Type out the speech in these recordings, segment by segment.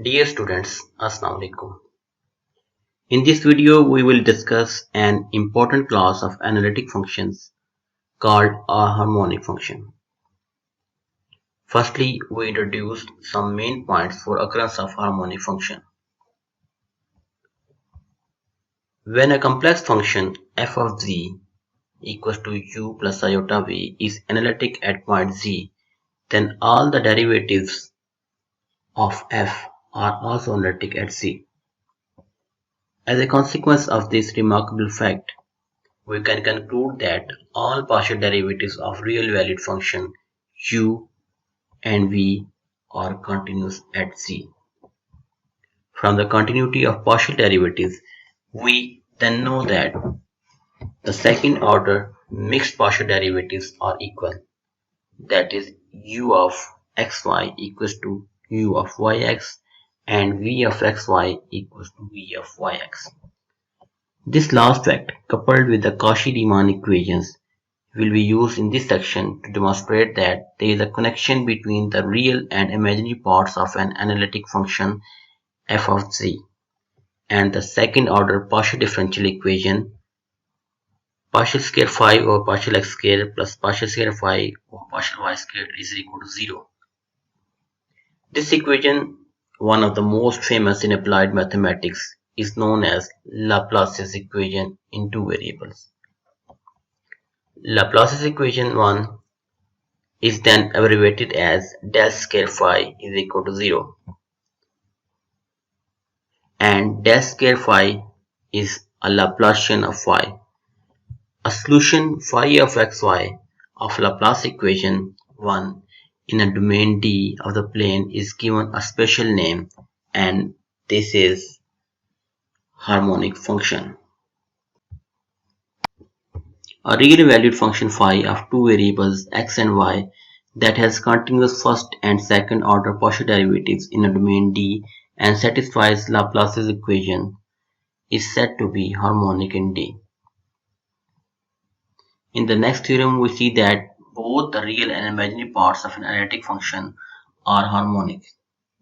Dear students, Assalamu alaikum. In this video, we will discuss an important class of analytic functions called a harmonic function. Firstly, we introduced some main points for occurrence of harmonic function. When a complex function f of z equals to u plus iota v is analytic at point z, then all the derivatives of f are also analytic at z. As a consequence of this remarkable fact, we can conclude that all partial derivatives of real valued function u and v are continuous at z. From the continuity of partial derivatives, we then know that the second order mixed partial derivatives are equal. That is, u of xy equals to u of yx and v of xy equals to v of yx. This last fact, coupled with the Cauchy-Riemann equations, will be used in this section to demonstrate that there is a connection between the real and imaginary parts of an analytic function f of z and the second order partial differential equation partial square phi over partial x square plus partial square phi over partial y square is equal to 0. This equation, one of the most famous in applied mathematics, is known as Laplace's equation in two variables. Laplace's equation 1 is then abbreviated as del square phi is equal to 0, and del square phi is a Laplacian of phi. A solution phi of xy of Laplace equation 1 in a domain D of the plane is given a special name, and this is harmonic function. A real valued function phi of two variables x and y that has continuous first and second order partial derivatives in a domain D and satisfies Laplace's equation is said to be harmonic in D. In the next theorem, we see that both the real and imaginary parts of an analytic function are harmonic.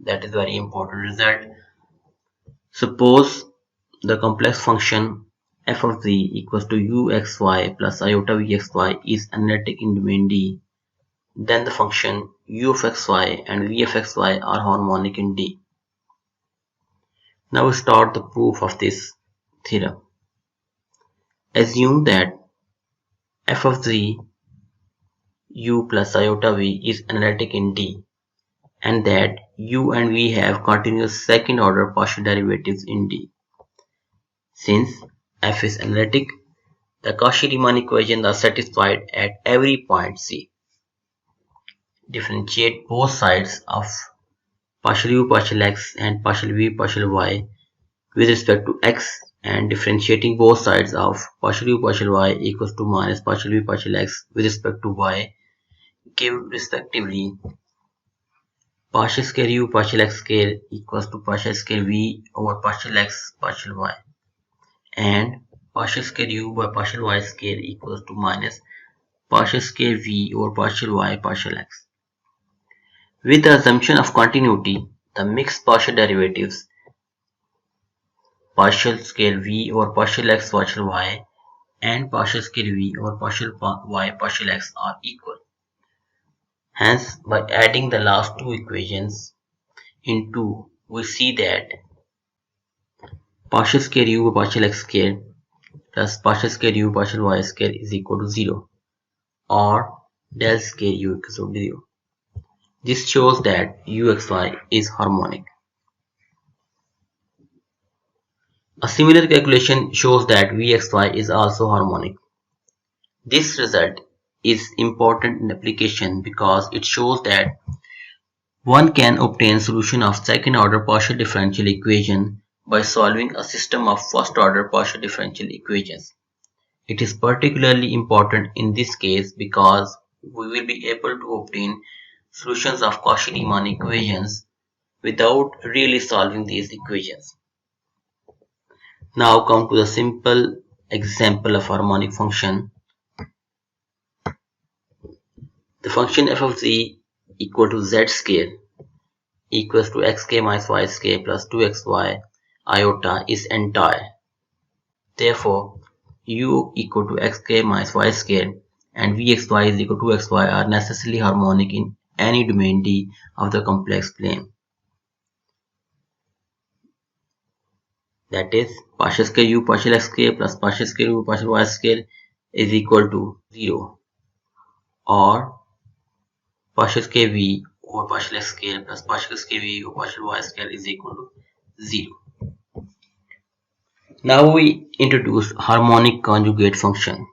That is a very important result. Suppose the complex function f of z equals to uxy plus iota vxy is analytic in domain D. Then the function u of xy and v of xy are harmonic in D. Now we start the proof of this theorem. Assume that f of z u plus iota v is analytic in D and that u and v have continuous second order partial derivatives in D. Since f is analytic, the Cauchy-Riemann equations are satisfied at every point C. Differentiate both sides of partial u partial x and partial v partial y with respect to x, and differentiating both sides of partial u partial y equals to minus partial v partial x with respect to y give respectively partial square u partial x square equals to partial square v over partial x partial y, and partial square u by partial y square equals to minus partial square v over partial y partial x. With the assumption of continuity, the mixed partial derivatives partial square v over partial x partial y and partial square v over partial y partial x are equal. Hence, by adding the last two equations in 2, we see that partial square u by partial x square plus partial square u partial y square is equal to 0, or del square u equals to 0. This shows that uxy is harmonic. A similar calculation shows that vxy is also harmonic. This result is important in application because it shows that one can obtain solution of second order partial differential equation by solving a system of first order partial differential equations. It is particularly important in this case because we will be able to obtain solutions of Cauchy-Riemann equations without really solving these equations. Now come to the simple example of harmonic function. The function f of z equal to z square equals to xk minus ysk plus 2xy iota is entire. Therefore, u equal to xk minus y squared and vxy is equal to xy are necessarily harmonic in any domain D of the complex plane. That is, partial square u partial xk plus partial square u partial y square is equal to 0, or partial square v over partial x square plus partial square v over partial y square is equal to 0. Now we introduce harmonic conjugate function.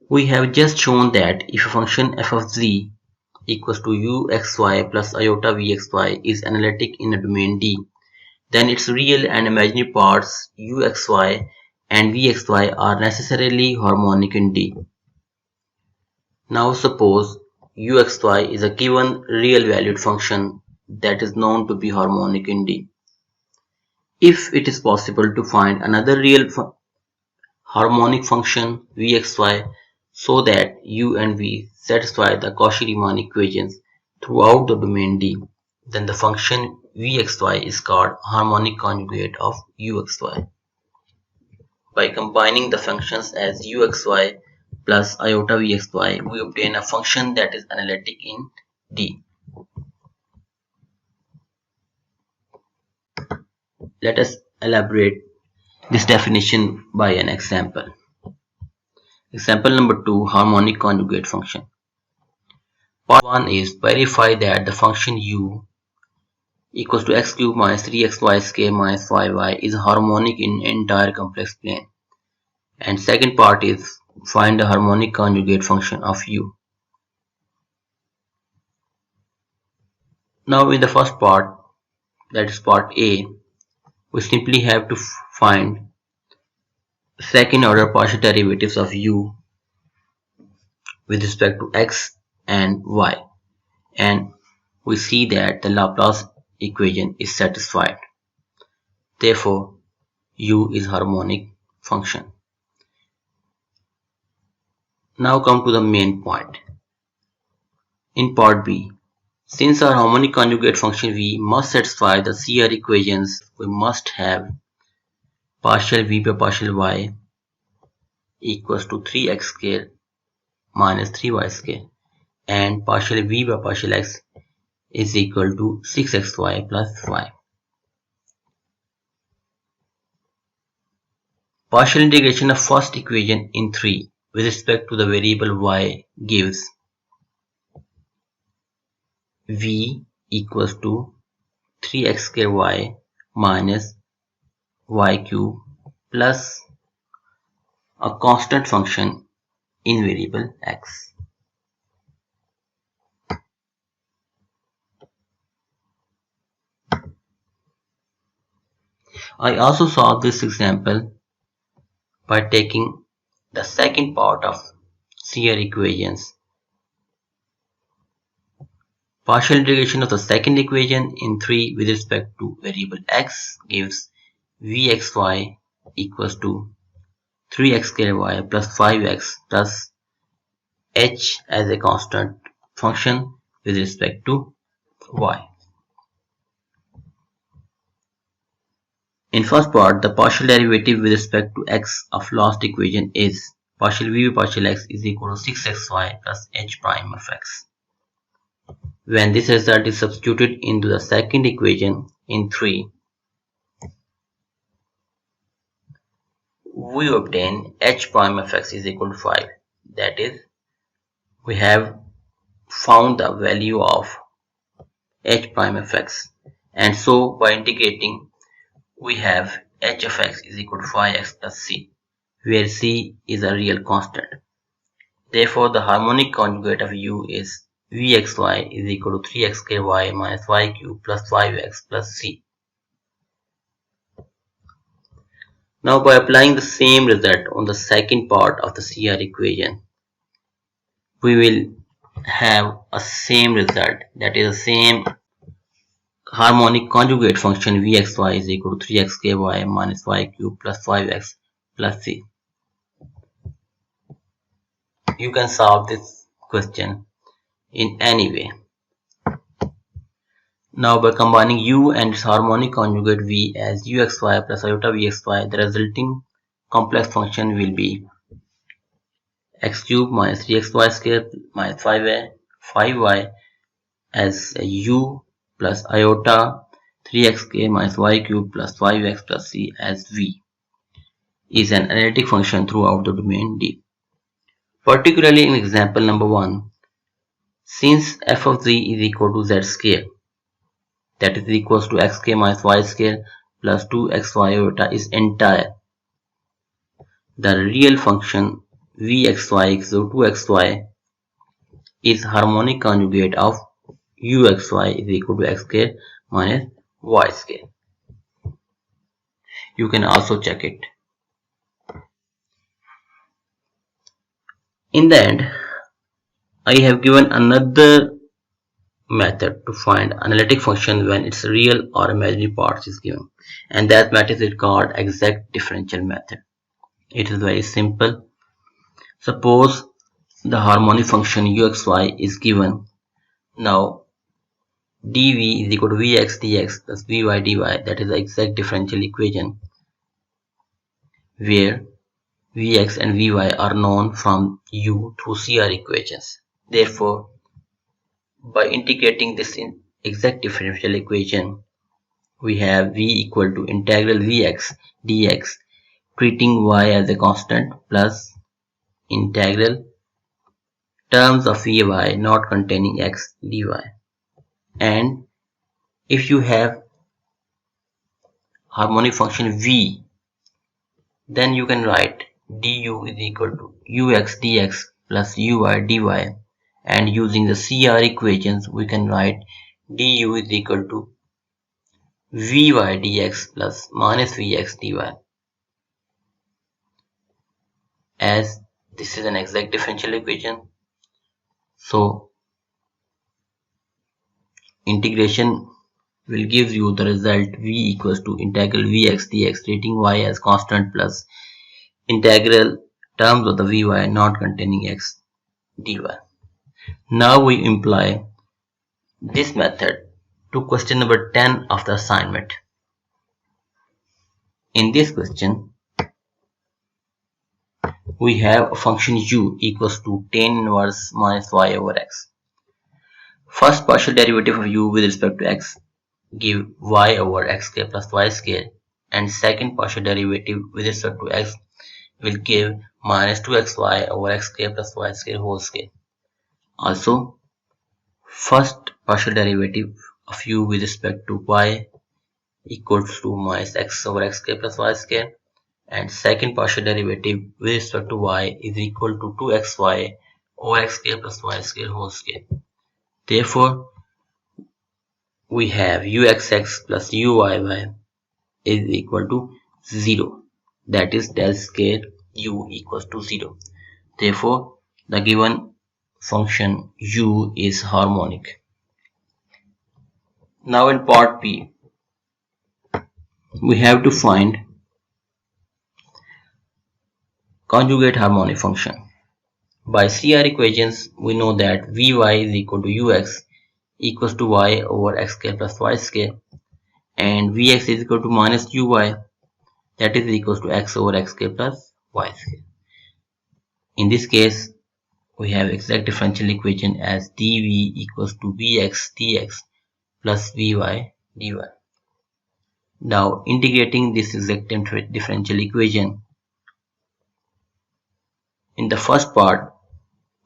We have just shown that if a function f of z equals to uxy plus iota vxy is analytic in a domain D, then its real and imaginary parts uxy and vxy are necessarily harmonic in D. Now suppose uxy is a given real valued function that is known to be harmonic in D. If it is possible to find another real harmonic function vxy so that u and v satisfy the Cauchy-Riemann equations throughout the domain D, then the function vxy is called harmonic conjugate of uxy. By combining the functions as uxy plus iota vxy, we obtain a function that is analytic in D. Let us elaborate this definition by an example. Example number 2, harmonic conjugate function. Part 1 is verify that the function u equals to x cubed minus 3xy minus 5y is harmonic in entire complex plane. And second part is find the harmonic conjugate function of u. Now in the first part, that is part A, we simply have to find second order partial derivatives of u with respect to x and y, and we see that the Laplace equation is satisfied. Therefore, u is harmonic function. Now come to the main point. In part B, since our harmonic conjugate function v must satisfy the CR equations, we must have partial v by partial y equals to 3x square minus 3y square, and partial v by partial x is equal to 6xy plus y. Partial integration of first equation in 3 with respect to the variable y gives v equals to 3x square y minus y cube plus a constant function in variable x. I also solved this example by taking the second part of CR equations. Partial integration of the second equation in 3 with respect to variable x gives vxy equals to 3x square y plus 5x plus h as a constant function with respect to y. In first part, the partial derivative with respect to x of last equation is partial v by partial x is equal to 6xy plus h prime of x. When this result is substituted into the second equation in 3, we obtain h prime of x is equal to 5. That is, we have found the value of h prime of x, and so by integrating we have h of x is equal to 5x plus c, where c is a real constant. Therefore, the harmonic conjugate of u is vxy is equal to 3x square y minus y cube plus 5x plus c. Now by applying the same result on the second part of the CR equation, we will have a same result, that is the same harmonic conjugate function vxy is equal to 3x square y minus y cube plus 5x plus c. You can solve this question in any way. Now by combining u and its harmonic conjugate v as uxy plus iota vxy, the resulting complex function will be x cubed minus 3xy square minus 5y as u plus iota 3xk minus y cubed plus 5x plus c as v is an analytic function throughout the domain D. Particularly in example number 1, since f of z is equal to z square, that is equals to xk minus y square plus 2xy iota is entire, the real function vxy equals to 2xy is harmonic conjugate of uxy is equal to x square minus y square. You can also check it. In the end, I have given another method to find analytic function when its real or imaginary parts is given, and that method is called exact differential method. It is very simple. Suppose the harmonic function uxy is given. Now dv is equal to vx dx plus vy dy, that is the exact differential equation where vx and vy are known from u through CR equations. Therefore, by integrating this in exact differential equation, we have v equal to integral vx dx treating y as a constant plus integral terms of vy not containing x dy. And if you have harmonic function v, then you can write du is equal to ux dx plus uy dy, and using the CR equations we can write du is equal to vy dx plus minus vx dy, as this is an exact differential equation. So integration will give you the result v equals to integral vx dx treating y as constant plus integral terms of the vy not containing x dy. Now we imply this method to question number 10 of the assignment. In this question, we have a function u equals to tan inverse minus y over x. First partial derivative of u with respect to x give y over x square plus y square, and second partial derivative with respect to x will give minus 2xy over x square plus y square whole square. Also, first partial derivative of u with respect to y equals to minus x over x square plus y square, and second partial derivative with respect to y is equal to 2xy over x square plus y square whole square. Therefore, we have uxx plus uyy is equal to 0, that is del square u equals to 0. Therefore, the given function u is harmonic. Now in part B, we have to find conjugate harmonic function. By CR equations, we know that vy is equal to ux equals to y over x square plus y square, and vx is equal to minus uy, that is equals to x over x square plus y square. In this case, we have exact differential equation as dv equals to vx dx plus vy dy. Now integrating this exact differential equation, in the first part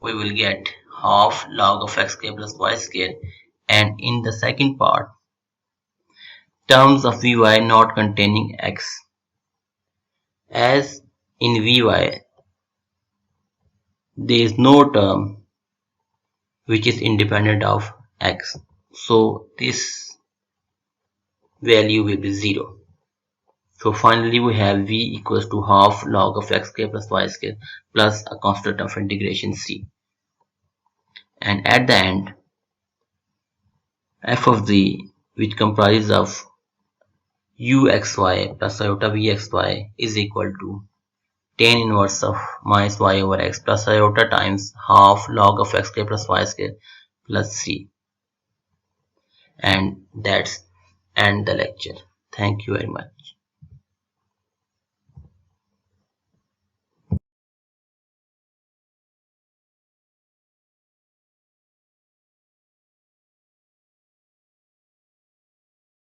we will get half log of x square plus y square, and in the second part terms of vy not containing x, as in vy there is no term which is independent of x, so this value will be 0. So finally we have v equals to half log of x square plus y square plus a constant of integration c, and at the end f of z, which comprises of uxy plus iota vxy, is equal to tan inverse of minus y over x plus iota times half log of x square plus y square plus c. And that's end the lecture. Thank you very much.